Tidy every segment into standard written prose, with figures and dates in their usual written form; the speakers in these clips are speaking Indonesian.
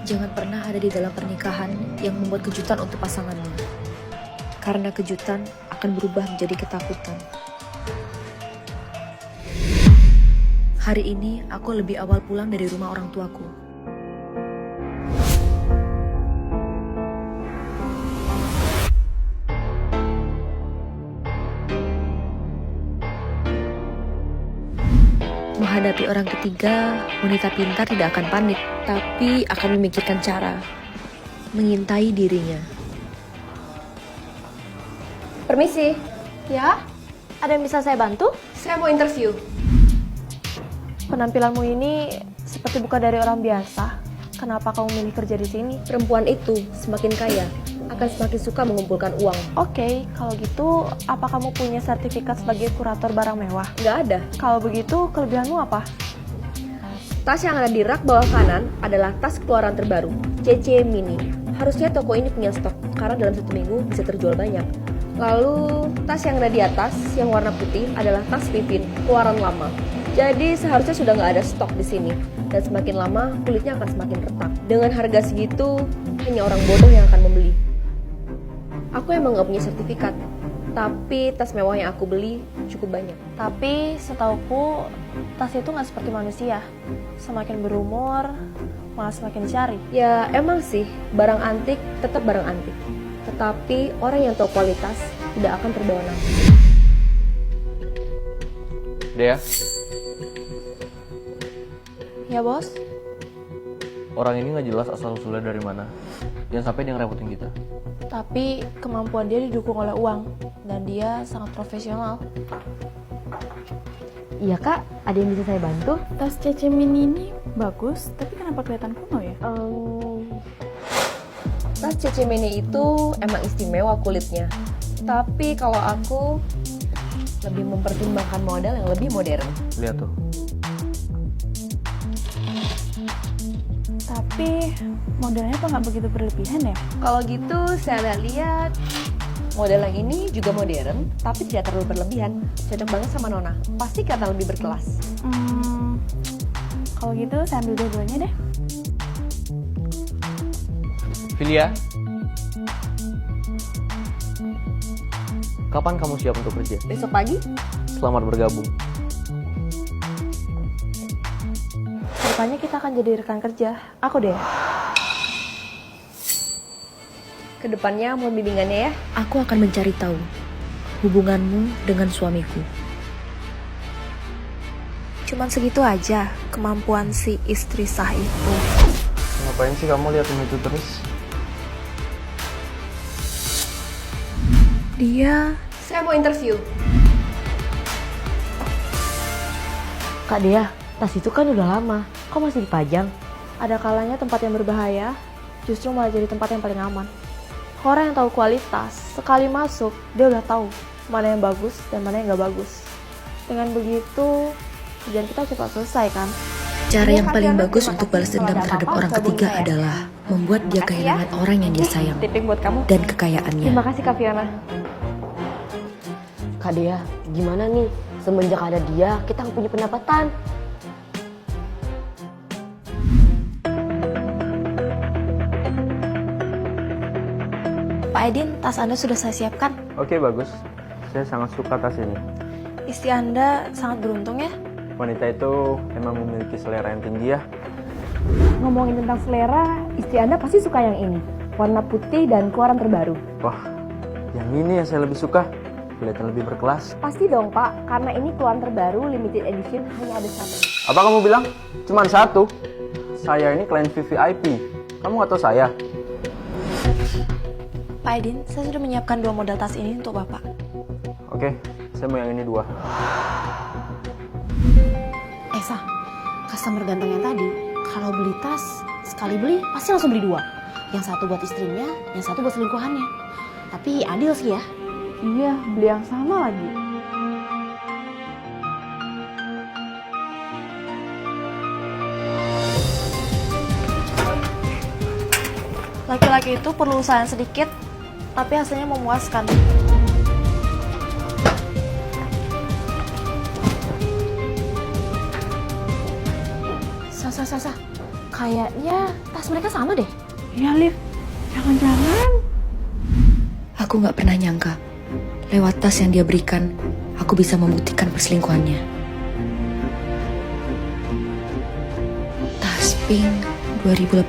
Jangan pernah ada di dalam pernikahan yang membuat kejutan untuk pasangannya. Karena kejutan akan berubah menjadi ketakutan. Hari ini aku lebih awal pulang dari rumah orang tuaku. Menghadapi orang ketiga, wanita pintar tidak akan panik, tapi akan memikirkan cara mengintai dirinya. Permisi, Ya, ada yang bisa saya bantu? saya mau interview. Penampilanmu ini seperti bukan dari orang biasa. Kenapa kamu milih kerja di sini? Perempuan itu semakin kaya, akan semakin suka mengumpulkan uang. Oke, kalau gitu, apa kamu punya sertifikat sebagai kurator barang mewah? Nggak ada. Kalau begitu, kelebihanmu apa? Tas yang ada di rak bawah kanan adalah tas keluaran terbaru, CC Mini. Harusnya toko ini punya stok, karena dalam 1 minggu bisa terjual banyak. Lalu, tas yang ada di atas, yang warna putih, adalah tas Pipin, keluaran lama. Jadi seharusnya sudah nggak ada stok di sini. Dan semakin lama, kulitnya akan semakin retak. Dengan harga segitu, hanya orang bodoh yang akan membeli. Aku emang nggak punya sertifikat, tapi tas mewah yang aku beli cukup banyak. Tapi setauku, tas itu nggak seperti manusia. Semakin berumur, malah semakin dicari. Ya emang sih, barang antik tetap barang antik. Tetapi orang yang tahu kualitas tidak akan terbawa nafsu. Dea, Ya bos, orang ini nggak jelas asal-usulnya dari mana. Jangan sampai dia ngerepotin kita. tapi kemampuan dia didukung oleh uang. Dan dia sangat profesional. Iya kak, ada yang bisa saya bantu? Tas CC Mini ini bagus, tapi kenapa kelihatan kuno ya? Tas CC Mini itu emang istimewa kulitnya. Tapi kalau aku lebih mempertimbangkan model yang lebih modern. Lihat tuh. Tapi modelnya kok nggak begitu berlebihan ya? Kalau gitu saya lihat model yang ini juga modern, tapi tidak terlalu berlebihan. Cocok banget sama Nona. Pasti kata lebih berkelas. Kalau gitu saya ambil dua-duanya deh. Filia, kapan kamu siap untuk kerja? Besok pagi, Selamat bergabung. Kedepannya kita akan jadi rekan kerja. Aku deh. kedepannya mohon bimbingannya ya. Aku akan mencari tahu hubunganmu dengan suamiku. Cuman segitu aja kemampuan si istri sah itu. Ngapain sih kamu liatin itu terus? Dia Saya mau interview. Kak Dea, tas itu kan udah lama, kok masih dipajang? ada kalanya tempat yang berbahaya justru malah jadi tempat yang paling aman. Orang yang tahu kualitas, sekali masuk dia udah tahu mana yang bagus dan mana yang gak bagus. Dengan begitu, kerjaan kita cepat selesai kan? Cara yang paling bagus untuk balas dendam terhadap orang ketiga adalah membuat dia kehilangan orang yang dia sayang Tipping buat kamu. dan kekayaannya. Terima kasih Kak Fiona. Kak Dea, gimana nih? Semenjak ada dia, kita nggak punya pendapatan. Pak Edin, tas Anda sudah saya siapkan. Oke, bagus. Saya sangat suka tas ini. Istri Anda sangat beruntung ya. Wanita itu emang memiliki selera yang tinggi ya. Ngomongin tentang selera, istri Anda pasti suka yang ini. Warna putih dan keluaran terbaru. Wah, yang ini yang saya lebih suka. Kelihatan lebih berkelas. Pasti dong Pak, karena ini keluaran terbaru limited edition hanya ada satu. Apa kamu bilang? Cuman satu? Saya ini klien VVIP. Kamu nggak tahu saya? Pak Edin, saya sudah menyiapkan 2 model tas ini untuk Bapak. Oke, saya mau yang ini 2. Esa, customer ganteng yang tadi, kalau beli tas, sekali beli pasti langsung beli 2. Yang satu buat istrinya, yang satu buat selingkuhannya. Tapi adil sih ya. Iya, beli yang sama lagi. Laki-laki itu perlu usaha sedikit, tapi hasilnya memuaskan. Sah. Kayaknya tas mereka sama deh. Iya, Liv. Jangan-jangan. Aku gak pernah nyangka, lewat tas yang dia berikan, aku bisa membuktikan perselingkuhannya. Tas pink 2018,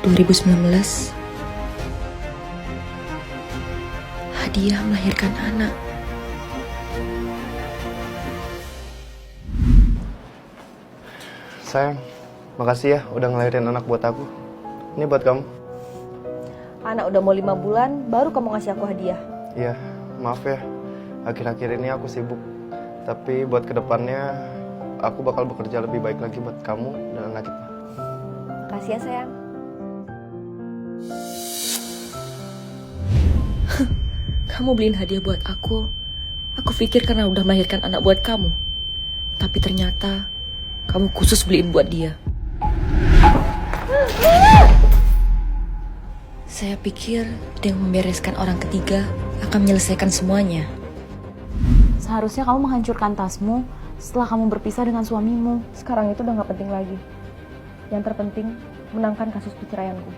2019, hadiah melahirkan anak. Sayang, makasih ya udah ngelahirin anak buat aku. Ini buat kamu. Anak udah mau 5 bulan, baru kamu ngasih aku hadiah. Iya, maaf ya. Akhir-akhir ini aku sibuk. Tapi buat kedepannya, aku bakal bekerja lebih baik lagi buat kamu dan anak kita. Makasih ya sayang. Kamu beliin hadiah buat aku. Aku pikir karena udah melahirkan anak buat kamu. Tapi ternyata kamu khusus beliin buat dia. Saya pikir dengan membereskan orang ketiga akan menyelesaikan semuanya. Seharusnya kamu menghancurkan tasmu setelah kamu berpisah dengan suamimu. Sekarang itu udah gak penting lagi. Yang terpenting, menangkan kasus perceraianku.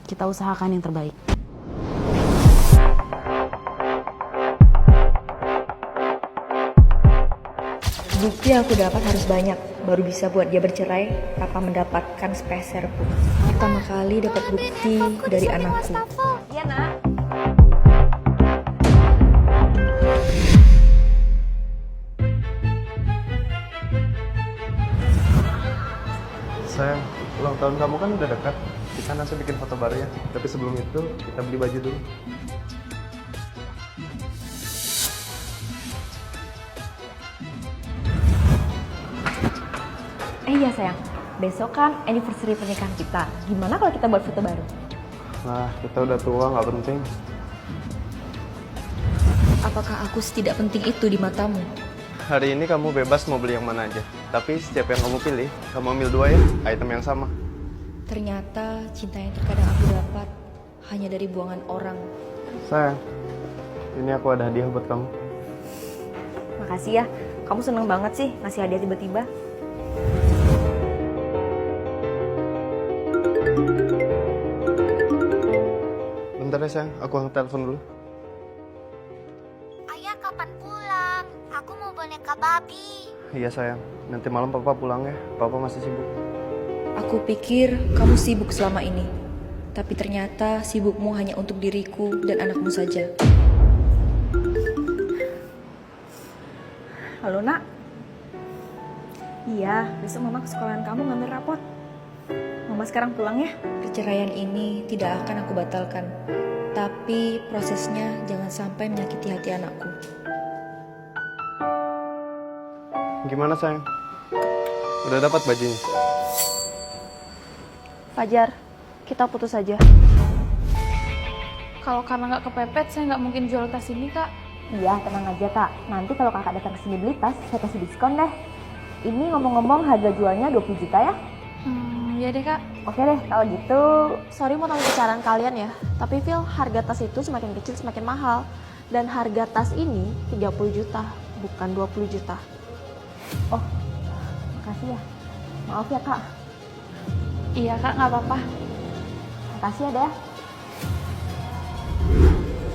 Kita usahakan yang terbaik. Bukti yang aku dapat harus banyak, baru bisa buat dia bercerai tanpa mendapatkan sepeser pun. Pertama kali dapat bukti dari anakku. Iya nak. Sayang, ulang tahun kamu kan udah dekat. Di sana saya bikin foto baru ya. Tapi sebelum itu, kita beli baju dulu. Iya sayang, besok kan anniversary pernikahan kita. Gimana kalau kita buat foto baru? Nah, kita udah tua, nggak penting. Apakah aku tidak penting itu di matamu? Hari ini kamu bebas mau beli yang mana aja. Tapi setiap yang kamu pilih, kamu ambil 2 ya, item yang sama. Ternyata cinta yang terkadang aku dapat hanya dari buangan orang. Sayang, ini aku ada hadiah buat kamu. Makasih ya, kamu seneng banget sih ngasih hadiah tiba-tiba. Bentar ya sayang, aku angkat telepon dulu. Ayah kapan pulang? Aku mau boneka babi. Iya sayang, nanti malam papa pulang ya, papa masih sibuk. Aku pikir kamu sibuk selama ini. Tapi ternyata sibukmu hanya untuk diriku dan anakmu saja. Halo nak. Iya, besok mama ke sekolahan kamu ngambil rapot. Mama sekarang pulang ya. Perceraian ini tidak akan aku batalkan. Tapi prosesnya jangan sampai menyakiti hati anakku. Gimana sayang? Udah dapat bajunya? Fajar, kita putus aja. Kalau karena nggak kepepet, saya nggak mungkin jual tas ini, Kak. Iya, tenang aja kak. Nanti kalau kakak datang ke sini beli tas, saya kasih diskon deh. Ini ngomong-ngomong harga jualnya 20 juta ya. Iya deh, Kak. Oke deh, kalau gitu. Sorry mau tahu saran kalian ya, tapi Phil, harga tas itu semakin kecil semakin mahal. Dan harga tas ini 30 juta, bukan 20 juta. Oh, makasih ya. Maaf ya kak. Iya, Kak, nggak apa-apa. Makasih ya Dea.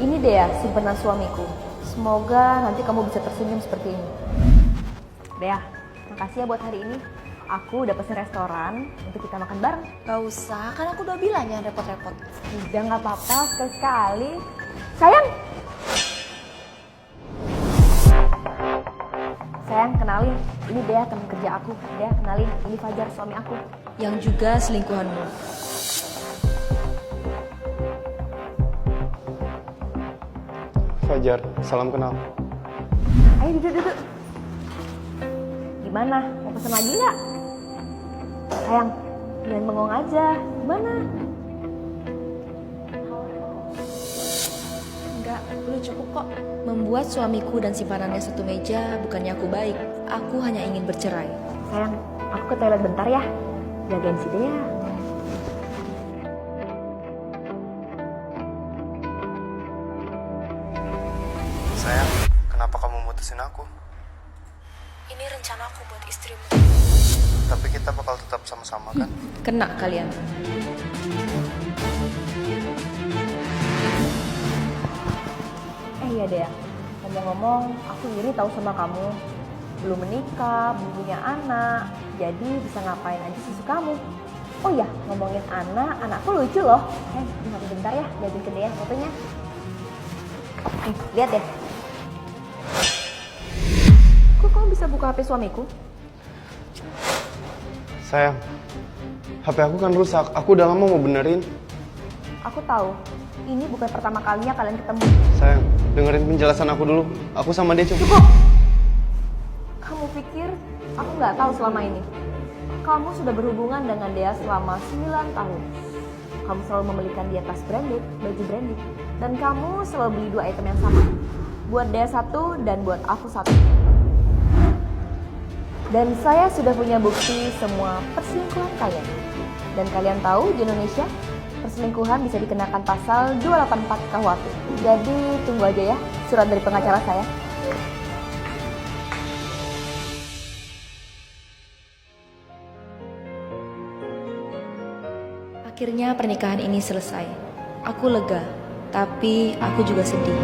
Ini Dea, simpanan suamiku. Semoga nanti kamu bisa tersenyum seperti ini. Dea, makasih ya buat hari ini. Aku udah pesen restoran untuk kita makan bareng. Gak usah, kan aku udah bilang ya repot-repot. Udah nggak apa-apa, sekali-sekali. Sayang! Sayang, kenalin. Ini Dea, teman kerja aku. Dea, kenalin. Ini Fajar, suami aku. Yang juga selingkuhanmu. Fajar, salam kenal. Ayo duduk. Gimana? Mau pesen lagi nggak? Sayang, jangan bengong aja. Gimana? Enggak, belum cukup kok. Membuat suamiku dan simpanannya satu meja bukannya aku baik. Aku hanya ingin bercerai. Sayang, aku ke toilet bentar ya. Jagain si Dea. Sayang, kenapa kamu mutusin aku? Ini rencana aku buat istrimu. Tapi kita bakal tetap sama-sama kan? Kena kalian. Iya deh, ngomong-ngomong, aku iri tahu sama kamu. Belum menikah, belum punya anak, jadi bisa ngapain aja sesuka kamu. Oh ya, ngomongin anak, anakku lucu loh. Tunggu bentar ya, liatin ke dia fotonya. Lihat deh. Kok kamu bisa buka HP suamiku? Sayang, HP aku kan rusak. Aku udah lama mau benerin. Aku tahu, ini bukan pertama kalinya kalian ketemu. Sayang, dengerin penjelasan aku dulu. Aku sama dia cuma... Cukup! Kamu pikir aku nggak tahu selama ini? Kamu sudah berhubungan dengan Dea selama 9 tahun. Kamu selalu membelikan dia tas branded, baju branded. Dan kamu selalu beli 2 item yang sama. Buat Dea 1 dan buat aku 1. Dan saya sudah punya bukti semua perselingkuhan kalian. Dan kalian tahu di Indonesia, perselingkuhan bisa dikenakan pasal 284 KUHP. Jadi tunggu aja ya surat dari pengacara saya. Akhirnya pernikahan ini selesai. Aku lega, tapi aku juga sedih.